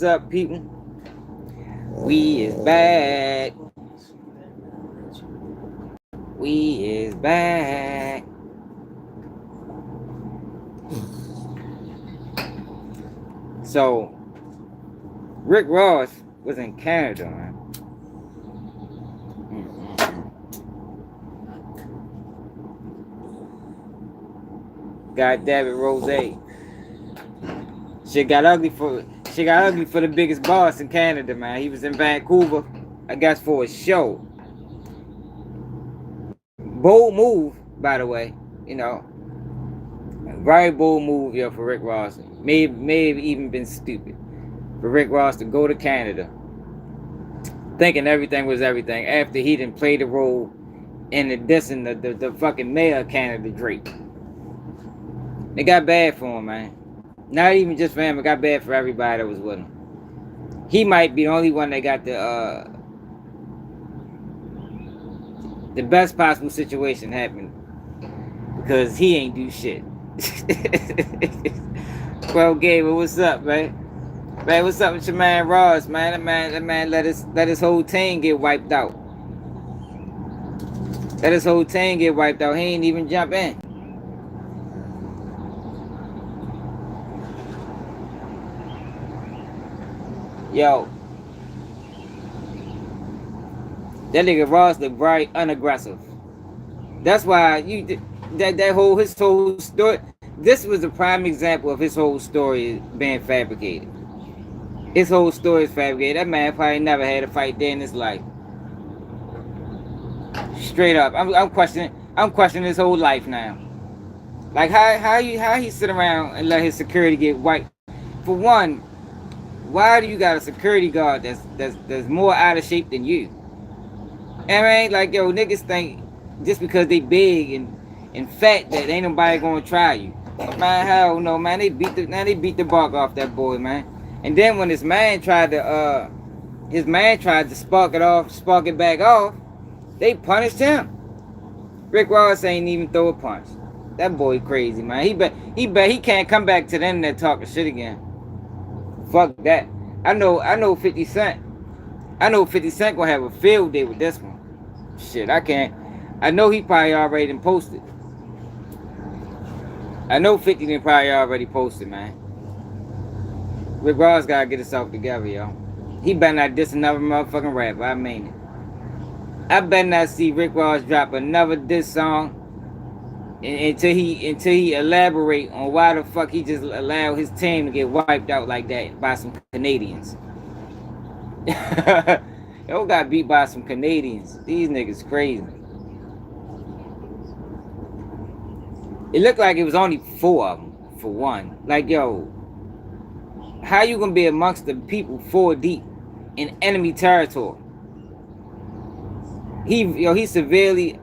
up, people? We is back. We is back. So, Rick Ross was in Canada, man. Got David Rose. Shit got ugly for the biggest boss in Canada, man. He was in Vancouver, I guess, for a show. Bold move, by the way. You know, very bold move, yo, for Rick Ross. May have even been stupid for Rick Ross to go to Canada, thinking everything was everything after he didn't play the role in the fucking mayor of Canada, Drake. It got bad for him, man. Not even just for him, it got bad for everybody that was with him. He might be the only one that got the best possible situation happen, because he ain't do shit. Well, Gabe, what's up, man? Man, what's up with your man Ross, man? That man let his whole team get wiped out. Let his whole team get wiped out. He ain't even jump in. Yo, that nigga Ross look very unaggressive. That's why his whole story. This was a prime example of his whole story being fabricated. His whole story is fabricated. That man probably never had a fight day in his life. Straight up, I'm questioning his whole life now. Like how he sit around and let his security get wiped? For one, why do you got a security guard that's more out of shape than you? And I mean, like, yo, niggas think just because they big and fat that ain't nobody gonna try you. Man, hell no, man. They beat the bark off that boy, man. And then when his man tried to spark it back off, they punished him. Rick Ross ain't even throw a punch. That boy crazy, man. He bet he can't come back to the internet talking shit again. Fuck that. I know 50 Cent. I know 50 Cent gonna have a field day with this one. Shit, I can't. I know he probably already done posted. I know 50 done probably already posted, man. Rick Ross gotta get himself together, yo. He better not diss another motherfucking rapper. I mean it. I better not see Rick Ross drop another diss song until he elaborate on why the fuck he just allowed his team to get wiped out like that by some Canadians. Yo got beat by some Canadians. These niggas crazy. It looked like it was only 4 of them, for one. Like, yo, how you gonna be amongst the people 4 deep in enemy territory? He's severely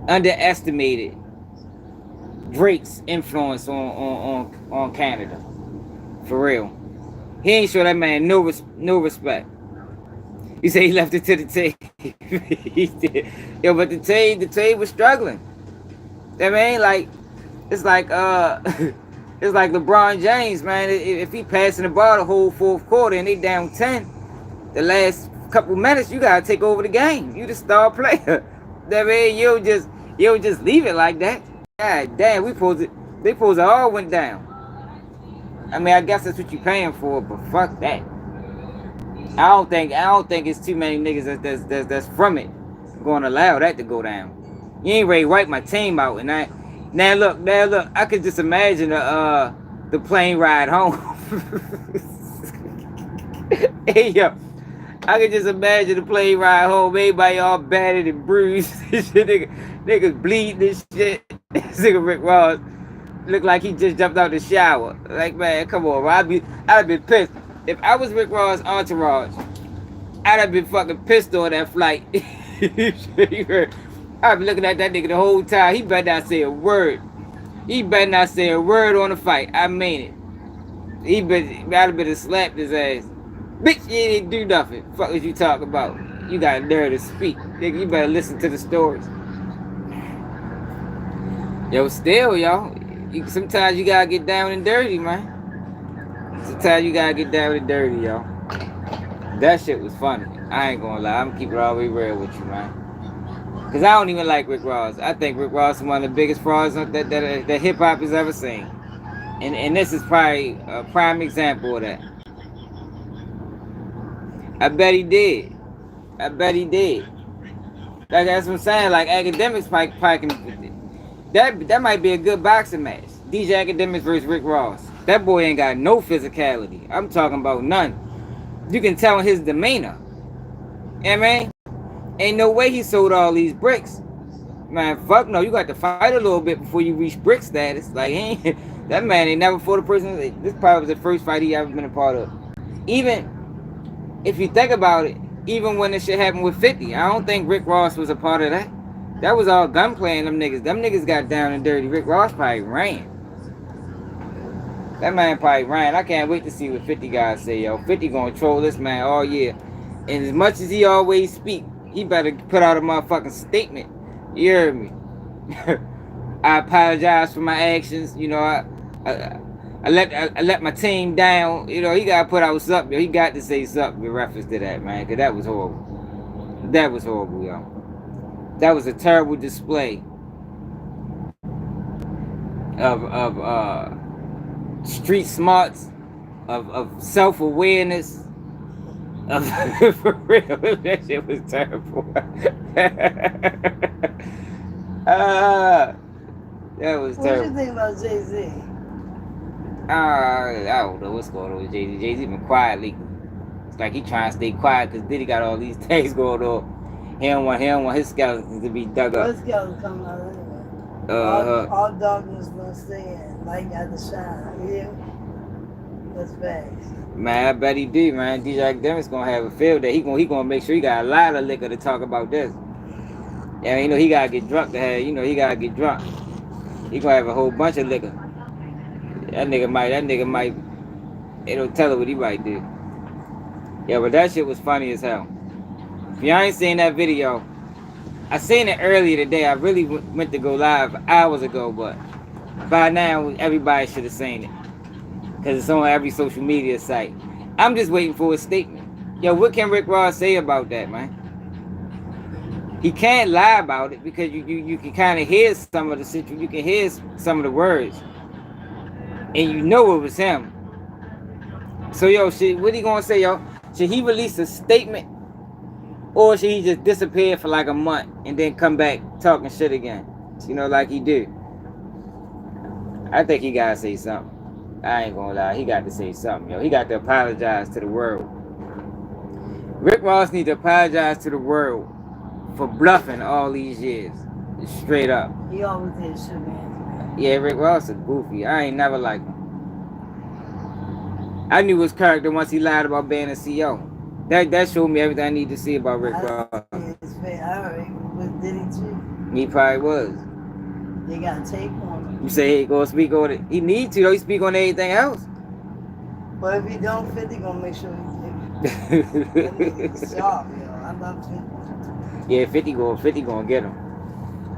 underestimated Drake's influence on Canada. For real. He ain't show that man no respect. You say he left it to the team. He did. Yo, but the team was struggling. I mean, like, it's like it's like LeBron James, man. If he passing the ball the whole fourth quarter and they down 10, the last couple minutes you gotta take over the game. You the star player. I mean, you just leave it like that. God damn, they supposed to all went down. I mean, I guess that's what you paying for, but fuck that. I don't think it's too many niggas that's from it going to allow that to go down. You ain't ready to wipe my team out, and now look, I could just imagine the plane ride home. Hey yo, I could just imagine the plane ride home, everybody all battered and bruised. Niggas bleeding and shit. This nigga Rick Ross look like he just jumped out the shower. Like, man, come on, bro. I'd have been pissed. If I was Rick Ross' entourage, I'd have been fucking pissed on that flight. I'd be looking at that nigga the whole time. He better not say a word. He better not say a word on the fight. I mean it. I'd have been slapped his ass. Bitch, you didn't do nothing. Fuck what you talking about? You got nerve to speak. Nigga, you better listen to the stories. Yo, still, y'all. Sometimes you gotta get down and dirty, man. Sometimes you gotta get down with the dirty, yo. That shit was funny. I ain't gonna lie. I'm gonna keep it all the way real with you, man. Cause I don't even like Rick Ross. I think Rick Ross is one of the biggest frauds that hip hop has ever seen. And this is probably a prime example of that. I bet he did. I bet he did. Like that's what I'm saying. Like academics probably can. That might be a good boxing match. DJ Academics versus Rick Ross. That boy ain't got no physicality. I'm talking about none. You can tell in his demeanor. You know what I mean? Ain't no way he sold all these bricks. Man, fuck no. You got to fight a little bit before you reach brick status. Like, he ain't, that man ain't never fought a person. This probably was the first fight he ever been a part of. Even if you think about it, even when this shit happened with 50, I don't think Rick Ross was a part of that. That was all gunplay and them niggas. Them niggas got down and dirty. Rick Ross probably ran. That man probably ran. I can't wait to see what 50 guys say, yo. 50 gonna troll this man all year. And as much as he always speak, he better put out a motherfucking statement. You heard me? I apologize for my actions. You know, I let my team down. You know, he gotta put out something. He got to say something in reference to that, man. Cause that was horrible. That was horrible, yo. That was a terrible display of street smarts, of self-awareness. For real, that shit was terrible. That was terrible. What you think about Jay-Z? I don't know what's going on with Jay-Z. Jay-Z been quiet lately. It's like he trying to stay quiet because Diddy got all these things going on. He don't want his skeletons to be dug up. What skeleton coming out anyway? All darkness gonna stay in. Light got to shine. Yeah, that's facts. Man, I bet he do, man. DJ Academics gonna have a field day. He gonna make sure he got a lot of liquor to talk about this. Yeah, you know he gotta get drunk to have. You know he gotta get drunk. He gonna have a whole bunch of liquor. That nigga might. They don't tell her what he might do. Yeah, but that shit was funny as hell. If y'all ain't seen that video, I seen it earlier today. I really went to go live hours ago, but by now everybody should have seen it. Because it's on every social media site. I'm just waiting for a statement. Yo, what can Rick Ross say about that, man? He can't lie about it because you can kind of hear some of the situation. You can hear some of the words. And you know it was him. So, yo, what he gonna say, yo? Should he release a statement? Or should he just disappear for like a month and then come back talking shit again? You know, like he do. I think he gotta say something. I ain't gonna lie, he got to say something, yo. He got to apologize to the world. Rick Ross need to apologize to the world for bluffing all these years. Straight up. He always did shit, man. Yeah, Rick Ross is goofy. I ain't never liked him. I knew his character once he lied about being a CEO. That showed me everything I need to see about Rick Ross. I heard he was Diddy too. He probably was. They got tape on him. You say he gonna speak on it. He needs to, though. He speak on anything else. But if he don't, 50 gonna make sure he take it. That nigga's sharp, yo. I love 50. Yeah, 50 gonna get him.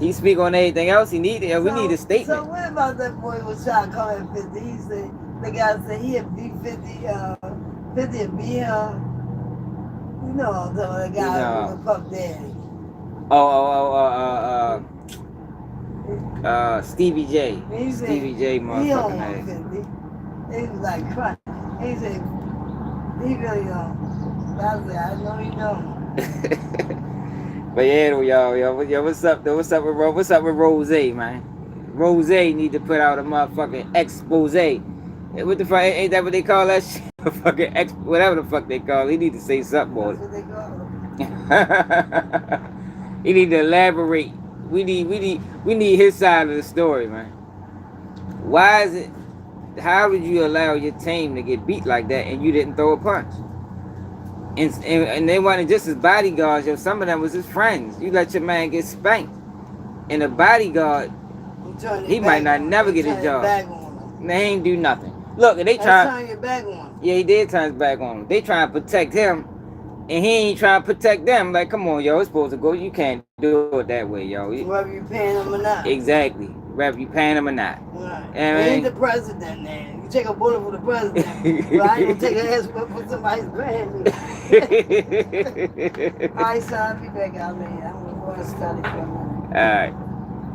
He speak on anything else. He need it. We need a statement. So what about that boy was trying to call him 50? He said the guy said he'd be 50. 50 would be you know the guy who was Puff Daddy. Stevie J. He said, Stevie J. Motherfucking ass. 50. He was like crying. He said he really don't. I said I know he don't. But yeah, yo, what's up though? What's up with Rose, man? Rose need to put out a motherfucking expose. What the fuck? Ain't that what they call that shit? Fucking whatever the fuck they call it. He need to say something about That's what they call it. He need to elaborate. We need his side of the story, man. Why is it? How did you allow your team to get beat like that and you didn't throw a punch? And they wasn't just his bodyguards, yo. Some of them was his friends. You let your man get spanked. And the bodyguard, he might not never get a job. They ain't do nothing. Look, and they try. Turn your back on him. Yeah, he did turn his back on him. They trying to protect him, and he ain't trying to protect them. Like, come on, yo, it's supposed to go. You can't do it that way, yo. Whether you paying him or not. Exactly. Whether you paying him or not. Right. And he ain't the president, man. You take a bullet for the president, but I ain't gonna take an ass for somebody's granny. Alright, son, I'll be back out later. I'm gonna study for a minute. Alright.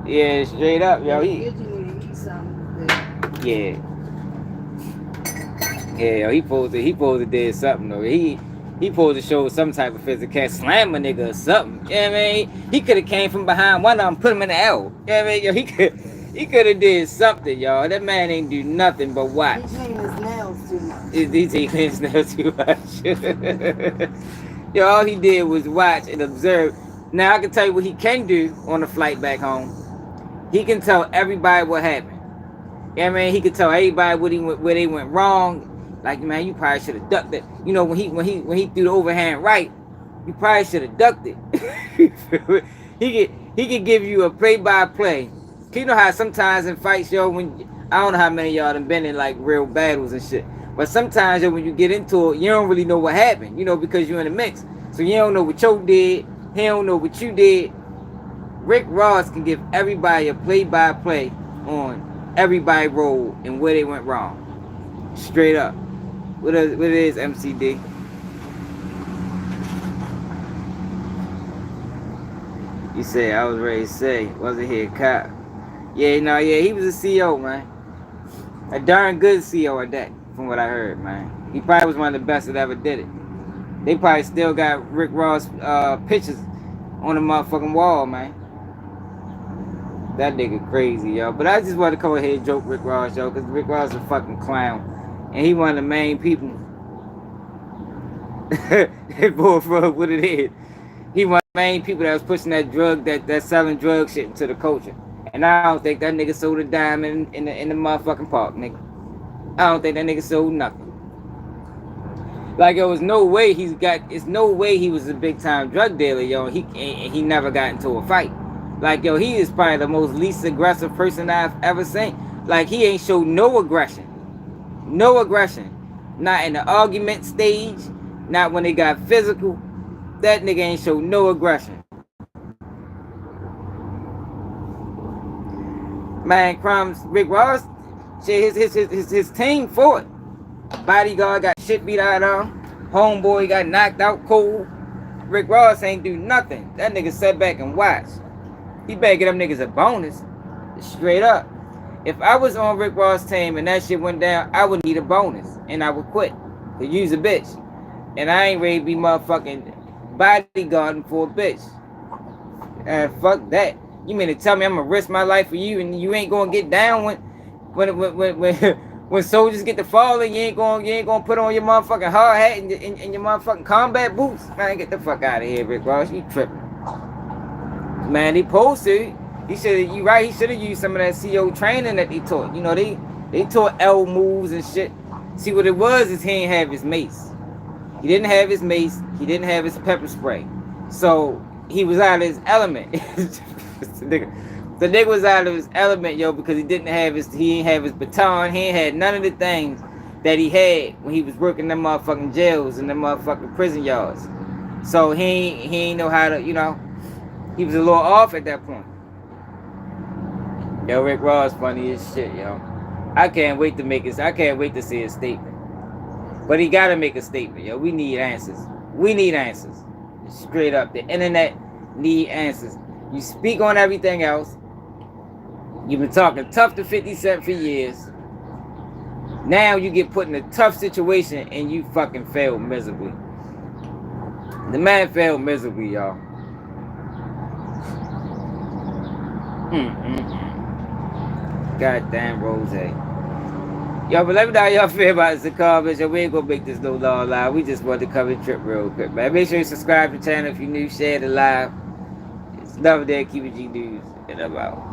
Yeah, straight up, yo. You need to eat something. Yeah. Yeah, yo, he supposed to did something though. He supposed to show some type of physical, slam a nigga or something. You know what I mean? He could have came from behind one of them, put him in the L. You know what I mean? Yo, he could have did something, y'all. That man ain't do nothing but watch. He's cleaning his nails too much. He's cleaning his nails too much. Yo, all he did was watch and observe. Now I can tell you what he can do on the flight back home. He can tell everybody what happened. You know what I mean? He could tell everybody where they went wrong. Like, man, you probably should have ducked it. You know, when he threw the overhand right, you probably should have ducked it. he could give you a play-by-play. You know how sometimes in fights, yo, I don't know how many of y'all done been in like real battles and shit, but sometimes, yo, when you get into it, you don't really know what happened, you know, because you're in the mix. So you don't know what Cho did, he don't know what you did. Rick Ross can give everybody a play-by-play on everybody's role and where they went wrong. Straight up. What it is, MCD? You said, I was ready to say, wasn't he a cop? Yeah, no, yeah, he was a CEO, man. A darn good CEO at that, from what I heard, man. He probably was one of the best that ever did it. They probably still got Rick Ross pictures on the motherfucking wall, man. That nigga crazy, yo. But I just want to come ahead and joke Rick Ross, yo, because Rick Ross is a fucking clown. And he one of the main people. Boy, for what it is. He one of the main people that was pushing that drug, that selling drug shit into the culture. And I don't think that nigga sold a dime in the motherfucking park, nigga. I don't think that nigga sold nothing. Like, there was no way it's no way he was a big time drug dealer, yo. He never got into a fight. Like, yo, he is probably the most least aggressive person I've ever seen. Like, he ain't showed no aggression. No aggression. Not in the argument stage. Not when they got physical. That nigga ain't showed no aggression. Man, crumbs, Rick Ross, shit, his team for it. Bodyguard got shit beat out of him. Homeboy got knocked out cold. Rick Ross ain't do nothing. That nigga sat back and watched. He better get them niggas a bonus. Straight up. If I was on Rick Ross' team and that shit went down, I would need a bonus. And I would quit. To use a bitch. And I ain't ready to be motherfucking bodyguarding for a bitch. Fuck that. You mean to tell me I'm gonna risk my life for you and you ain't gonna get down when soldiers get to falling, you ain't gonna put on your motherfucking hard hat and your motherfucking combat boots? Man, get the fuck out of here, Rick Ross. You tripping. Man, he supposed to. He should have used some of that CO training that they taught. You know, they taught L moves and shit. See, what it was is he didn't have his mace. He didn't have his mace. He didn't have his pepper spray. So he was out of his element. The nigga was out of his element, yo, because he didn't have his baton. He ain't had none of the things that he had when he was working them motherfucking jails and them motherfucking prison yards. So he ain't know how to, you know, he was a little off at that point. Yo, Rick Ross funny as shit, yo. I can't wait to see his statement. But he gotta make a statement, yo. We need answers. Straight up. The internet need answers. You speak on everything else. You've been talking tough to 50 Cent for years. Now you get put in a tough situation and you fucking failed miserably. The man failed miserably, y'all. Goddamn Rose. Yo, but let me know how y'all feel about this in the comments. Yo, we ain't gonna make this no long live. We just want to cover the trip real quick, man. Make sure you subscribe to the channel if you're new. Share the live. It's another day. Keep it G News. And I'm out.